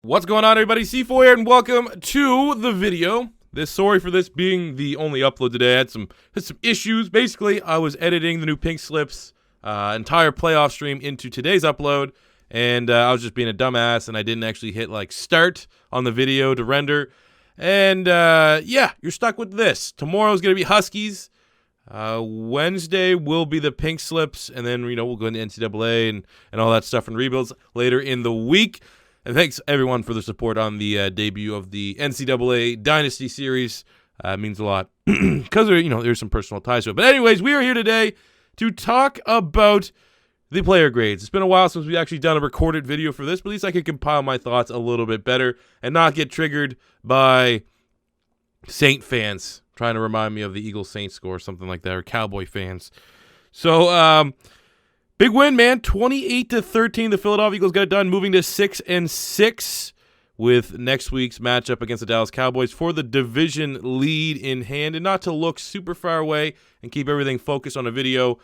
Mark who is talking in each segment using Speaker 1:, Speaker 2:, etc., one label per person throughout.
Speaker 1: What's going on, everybody? C4 here, and welcome to the video. Sorry for this being the only upload today. I had some issues. Basically, I was editing the new Pink Slips entire playoff stream into today's upload, and I was just being a dumbass, and I didn't actually hit start on the video to render. And yeah, you're stuck with this. Tomorrow's gonna be Huskies. Wednesday will be the Pink Slips, and then we'll go into NCAA and all that stuff and rebuilds later in the week. And thanks, everyone, for the support on the debut of the NCAA Dynasty Series. It means a lot because there's some personal ties to it. But anyways, we are here today to talk about the player grades. It's been a while since we've actually done a recorded video for this, but at least I could compile my thoughts a little bit better and not get triggered by Saint fans trying to remind me of the Eagles-Saints score or something like that, or Cowboy fans. So, big win, man. 28-13. The Philadelphia Eagles got it done, moving to 6-6 with next week's matchup against the Dallas Cowboys for the division lead in hand. And not to look super far away and keep everything focused on a video,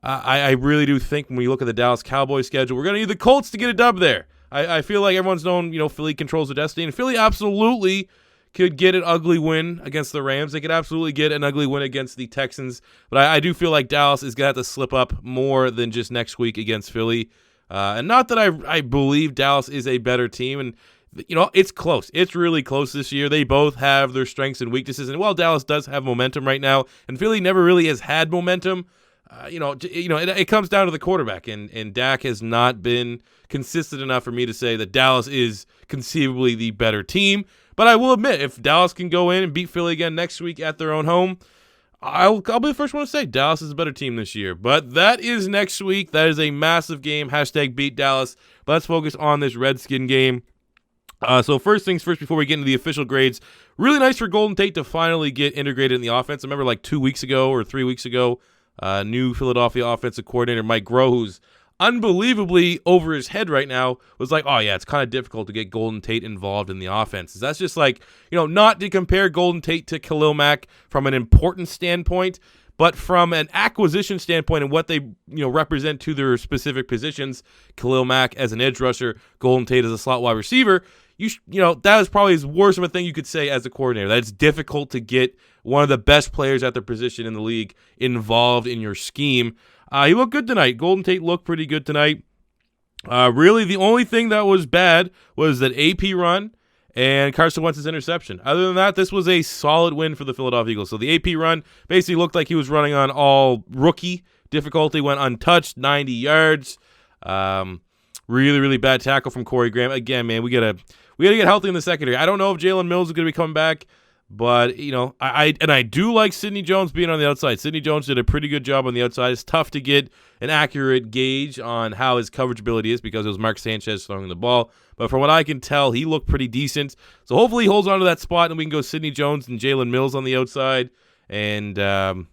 Speaker 1: I really do think when we look at the Dallas Cowboys schedule, we're going to need the Colts to get a dub there. I feel like everyone's known, Philly controls the destiny, and Philly absolutely could get an ugly win against the Rams. They could absolutely get an ugly win against the Texans. But I do feel like Dallas is going to have to slip up more than just next week against Philly. And not that I believe Dallas is a better team. And, it's close. It's really close this year. They both have their strengths and weaknesses. And while Dallas does have momentum right now, and Philly never really has had momentum, it comes down to the quarterback. And Dak has not been consistent enough for me to say that Dallas is conceivably the better team. But I will admit, if Dallas can go in and beat Philly again next week at their own home, I'll be the first one to say Dallas is a better team this year. But that is next week. That is a massive game. # beat Dallas. But let's focus on this Redskin game. So first things first, before we get into the official grades, really nice for Golden Tate to finally get integrated in the offense. I remember 2 weeks ago or 3 weeks ago, new Philadelphia offensive coordinator Mike Groh, who's unbelievably over his head right now, was like, oh yeah, it's kind of difficult to get Golden Tate involved in the offenses. That's just not to compare Golden Tate to Khalil Mack from an importance standpoint, but from an acquisition standpoint and what they represent to their specific positions. Khalil Mack as an edge rusher, Golden Tate as a slot wide receiver. That is probably as worst of a thing you could say as a coordinator. That it's difficult to get one of the best players at their position in the league involved in your scheme. He looked good tonight. Golden Tate looked pretty good tonight. Really, the only thing that was bad was that AP run and Carson Wentz's interception. Other than that, this was a solid win for the Philadelphia Eagles. So the AP run basically looked like he was running on all rookie difficulty, went untouched, 90 yards. Really, really bad tackle from Corey Graham. Again, man, we gotta get healthy in the secondary. I don't know if Jalen Mills is gonna be coming back. But, I do like Sidney Jones being on the outside. Sidney Jones did a pretty good job on the outside. It's tough to get an accurate gauge on how his coverage ability is because it was Mark Sanchez throwing the ball. But from what I can tell, he looked pretty decent. So hopefully he holds on to that spot and we can go Sidney Jones and Jalen Mills on the outside. And, and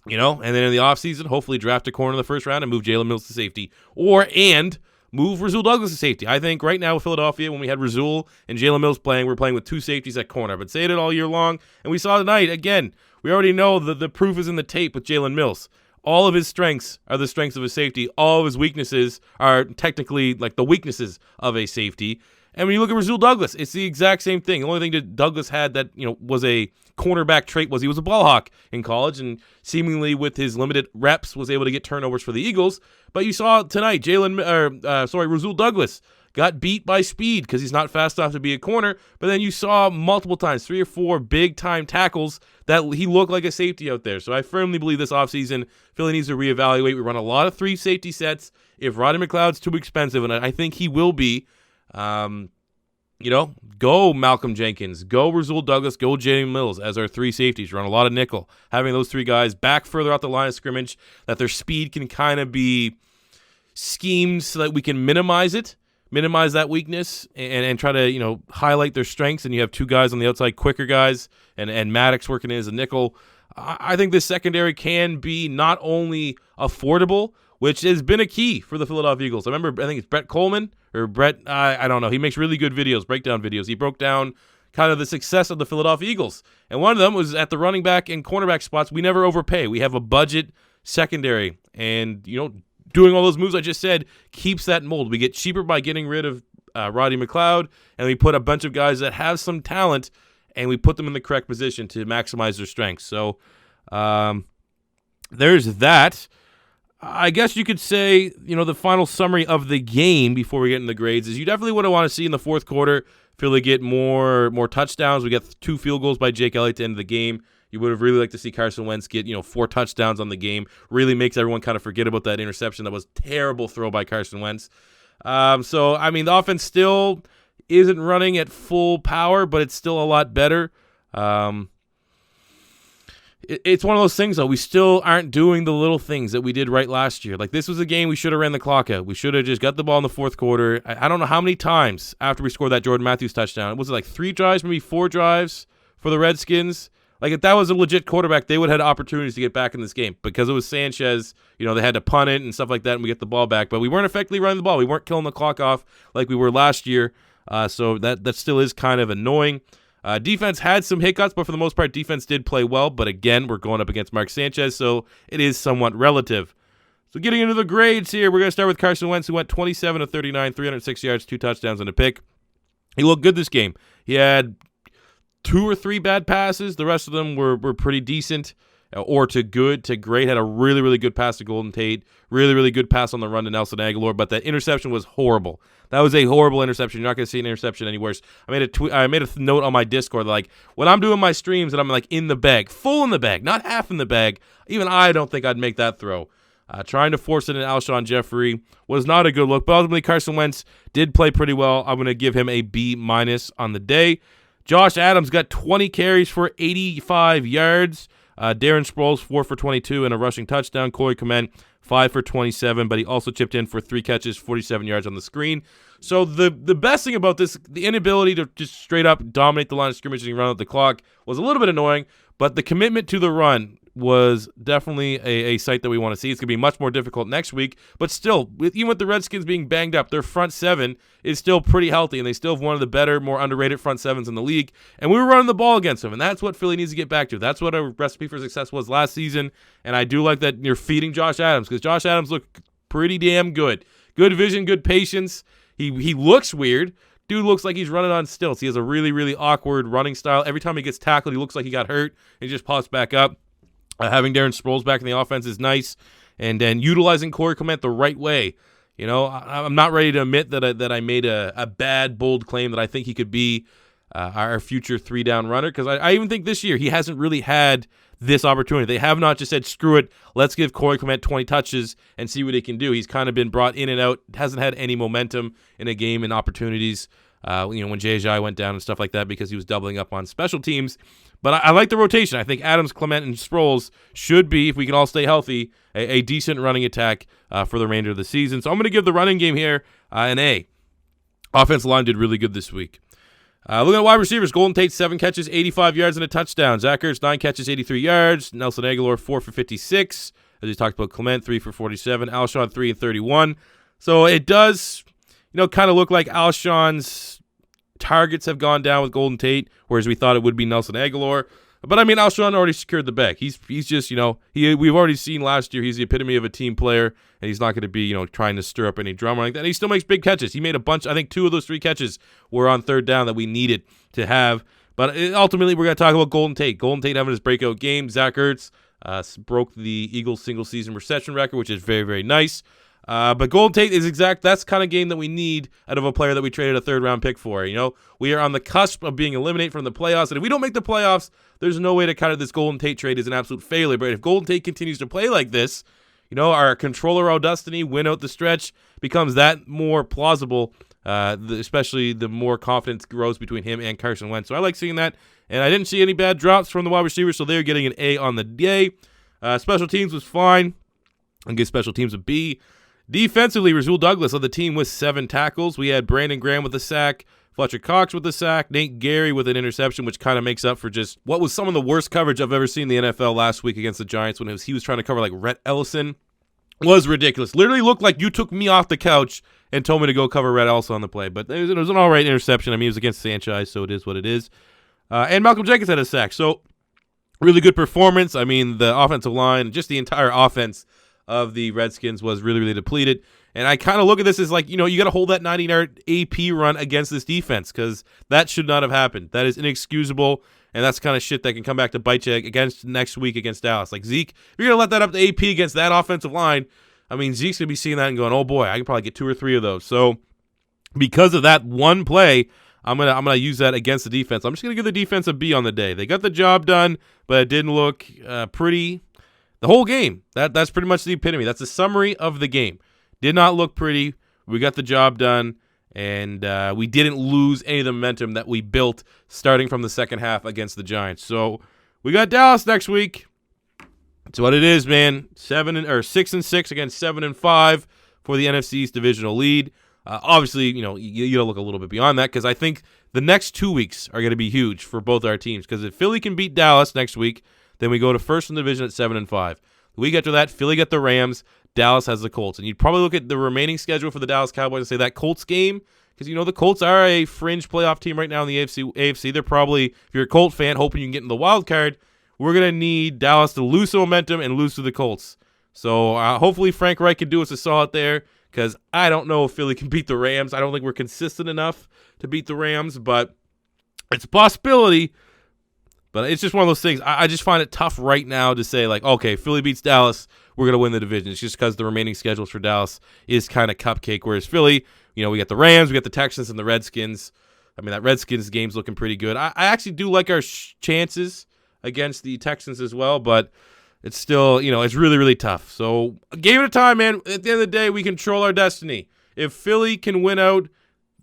Speaker 1: then in the offseason, hopefully draft a corner in the first round and move Jalen Mills to safety. And move Rasul Douglas to safety. I think right now with Philadelphia, when we had Rasul and Jalen Mills playing, we're playing with two safeties at corner. I've been saying it all year long, and we saw tonight, again, we already know that the proof is in the tape with Jalen Mills. All of his strengths are the strengths of his safety. All of his weaknesses are technically the weaknesses of a safety. And when you look at Rasul Douglas, it's the exact same thing. The only thing that Douglas had that was a cornerback trait was he was a ball hawk in college, and seemingly with his limited reps was able to get turnovers for the Eagles. But you saw tonight, Rasul Douglas got beat by speed because he's not fast enough to be a corner. But then you saw multiple times, 3 or 4 big-time tackles that he looked like a safety out there. So I firmly believe this offseason, Philly needs to reevaluate. We run a lot of 3 safety sets. If Rodney McLeod's too expensive, and I think he will be, go Malcolm Jenkins, go Rasul Douglas, go Jalen Mills as our 3 safeties. Run a lot of nickel. Having those 3 guys back further out the line of scrimmage, that their speed can kind of be schemed so that we can minimize that weakness, and try to highlight their strengths. And you have 2 guys on the outside, quicker guys, and Maddox working in as a nickel. I think this secondary can be not only affordable, which has been a key for the Philadelphia Eagles. I think it's Brett Coleman or Brett, I don't know. He makes really good videos, breakdown videos. He broke down kind of the success of the Philadelphia Eagles. And one of them was at the running back and cornerback spots. We never overpay. We have a budget secondary. And, doing all those moves I just said keeps that mold. We get cheaper by getting rid of Roddy McLeod, and we put a bunch of guys that have some talent, and we put them in the correct position to maximize their strengths. So there's that. I guess you could say, the final summary of the game before we get into the grades is you definitely would want to see in the fourth quarter Philly get more touchdowns. We got 2 field goals by Jake Elliott to end the game. You would have really liked to see Carson Wentz get, 4 touchdowns on the game. Really makes everyone kind of forget about that interception. That was a terrible throw by Carson Wentz. The offense still isn't running at full power, but it's still a lot better. It's one of those things, though. We still aren't doing the little things that we did right last year. Like, this was a game we should have ran the clock out. We should have just got the ball in the fourth quarter. I don't know how many times after we scored that Jordan Matthews touchdown. Was it like 3 drives, maybe 4 drives for the Redskins? Like, if that was a legit quarterback, they would have had opportunities to get back in this game. Because it was Sanchez, they had to punt it and stuff like that, and we get the ball back. But we weren't effectively running the ball. We weren't killing the clock off like we were last year. So that still is kind of annoying. Defense had some hiccups, but for the most part, defense did play well. But again, we're going up against Mark Sanchez, so it is somewhat relative. So getting into the grades here, we're going to start with Carson Wentz, who went 27 of 39, 306 yards, 2 touchdowns, and a pick. He looked good this game. He had 2 or 3 bad passes. The rest of them were pretty decent, or to good to great. Had a really, really good pass to Golden Tate. Really, really good pass on the run to Nelson Aguilar, but that interception was horrible. That was a horrible interception. You're not going to see an interception any worse. I made a note on my Discord, like, when I'm doing my streams and I'm, like, in the bag, full in the bag, not half in the bag, even I don't think I'd make that throw. Trying to force it in Alshon Jeffrey was not a good look, but ultimately Carson Wentz did play pretty well. I'm going to give him a B- on the day. Josh Adams got 20 carries for 85 yards. Darren Sproles, 4 for 22 and a rushing touchdown. Corey Clement, 5 for 27, but he also chipped in for 3 catches, 47 yards on the screen. So the best thing about this, the inability to just straight up dominate the line of scrimmage and run out the clock was a little bit annoying, but the commitment to the run was definitely a sight that we want to see. It's going to be much more difficult next week, but still, even with the Redskins being banged up, their front 7 is still pretty healthy, and they still have one of the better, more underrated front 7s in the league, and we were running the ball against them, and that's what Philly needs to get back to. That's what our recipe for success was last season, and I do like that you're feeding Josh Adams, because Josh Adams looked pretty damn good. Good vision, good patience. He looks weird. Dude looks like he's running on stilts. He has a really, really awkward running style. Every time he gets tackled, he looks like he got hurt, and he just pops back up. Having Darren Sproles back in the offense is nice, and then utilizing Corey Clement the right way. I'm not ready to admit that I made a bad, bold claim that I think he could be our future 3-down runner, because I even think this year he hasn't really had this opportunity. They have not just said, screw it, let's give Corey Clement 20 touches and see what he can do. He's kind of been brought in and out, hasn't had any momentum in a game and opportunities. When Jay went down and stuff like that, because he was doubling up on special teams. But I like the rotation. I think Adams, Clement, and Sproles should be, if we can all stay healthy, a decent running attack for the remainder of the season. So I'm going to give the running game here an A. Offensive line did really good this week. Looking at wide receivers, Golden Tate, 7 catches, 85 yards, and a touchdown. Zach Ertz, 9 catches, 83 yards. Nelson Aguilar, 4 for 56. As we talked about, Clement, 3 for 47. Alshon, 3 and 31. So it does, kind of look like Alshon's targets have gone down with Golden Tate, whereas we thought it would be Nelson Aguilar. But Alshon already secured the bag. He's just, we've already seen last year he's the epitome of a team player, and he's not going to be, trying to stir up any drama like that. And he still makes big catches. He made a bunch. I think 2 of those 3 catches were on third down that we needed to have. But ultimately, we're going to talk about Golden Tate. Golden Tate having his breakout game. Zach Ertz broke the Eagles single-season reception record, which is very, very nice. But Golden Tate is that's the kind of game that we need out of a player that we traded a 3rd-round pick for. We are on the cusp of being eliminated from the playoffs, and if we don't make the playoffs, there's no way to cut it. This Golden Tate trade is an absolute failure. But if Golden Tate continues to play like this, our controller our destiny, win out the stretch, becomes that more plausible, especially the more confidence grows between him and Carson Wentz. So I like seeing that, and I didn't see any bad drops from the wide receivers, so they're getting an A on the day. Special teams was fine. I'll give special teams a B. Defensively, Rasul Douglas led the team with 7 tackles. We had Brandon Graham with a sack, Fletcher Cox with a sack, Nate Gary with an interception, which kind of makes up for just what was some of the worst coverage I've ever seen in the NFL last week against the Giants when he was trying to cover like Rhett Ellison. It was ridiculous. Literally looked like you took me off the couch and told me to go cover Rhett Ellison on the play. But it was an all right interception. It was against Sanchez, so it is what it is. And Malcolm Jenkins had a sack. So really good performance. The offensive line, just the entire offense of the Redskins was really, really depleted. And I kind of look at this as like, you got to hold that 90-yard AP run against this defense because that should not have happened. That is inexcusable, and that's kind of shit that can come back to bite you against next week against Dallas. Like Zeke, if you're going to let that up to AP against that offensive line, I mean, Zeke's going to be seeing that and going, oh boy, I can probably get 2 or 3 of those. So because of that one play, I'm gonna use that against the defense. I'm just gonna give the defense a B on the day. They got the job done, but it didn't look pretty. The whole game. That's pretty much the epitome. That's a summary of the game. Did not look pretty. We got the job done, and we didn't lose any of the momentum that we built starting from the second half against the Giants. So we got Dallas next week. It's what it is, man. 6-6 against 7-5 for the NFC's divisional lead. Obviously, you gotta look a little bit beyond that because I think the next 2 weeks are going to be huge for both our teams. Because if Philly can beat Dallas next week, then we go to first in the division at 7-5. The week after that, Philly got the Rams. Dallas has the Colts. And you'd probably look at the remaining schedule for the Dallas Cowboys and say that Colts game, because the Colts are a fringe playoff team right now in the AFC. They're probably, if you're a Colt fan, hoping you can get in the wild card. We're going to need Dallas to lose some momentum and lose to the Colts. So hopefully Frank Reich can do us a solid there, because I don't know if Philly can beat the Rams. I don't think we're consistent enough to beat the Rams, but it's a possibility. But it's just one of those things. I just find it tough right now to say, like, okay, Philly beats Dallas, we're going to win the division. It's just because the remaining schedules for Dallas is kind of cupcake, whereas Philly, we got the Rams, we got the Texans, and the Redskins. I mean, that Redskins game's looking pretty good. I actually do like our chances against the Texans as well, but it's still, it's really, really tough. So a game at a time, man. At the end of the day, we control our destiny. If Philly can win out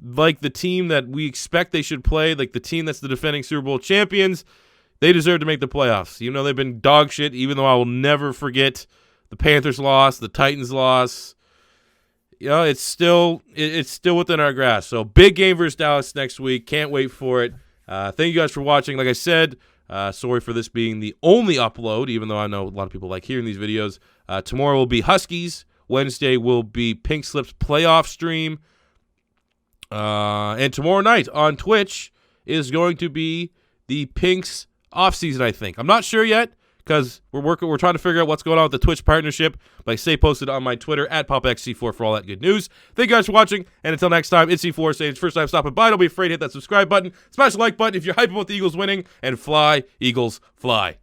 Speaker 1: like the team that we expect they should play, like the team that's the defending Super Bowl champions, they deserve to make the playoffs. They've been dog shit, even though I will never forget the Panthers loss, the Titans loss. It's still within our grasp. So big game versus Dallas next week. Can't wait for it. Thank you guys for watching. Like I said, sorry for this being the only upload, even though I know a lot of people like hearing these videos. Tomorrow will be Huskies. Wednesday will be Pink Slip's playoff stream. And tomorrow night on Twitch is going to be the Pinks offseason, I think. I'm not sure yet because we're trying to figure out what's going on with the Twitch partnership. But I stay posted on my Twitter at PopXC4 for all that good news. Thank you guys for watching, and until next time, it's C4 saying it's first time stopping by. Don't be afraid to hit that subscribe button, smash the like button if you're hyped about the Eagles winning, and fly, Eagles, fly.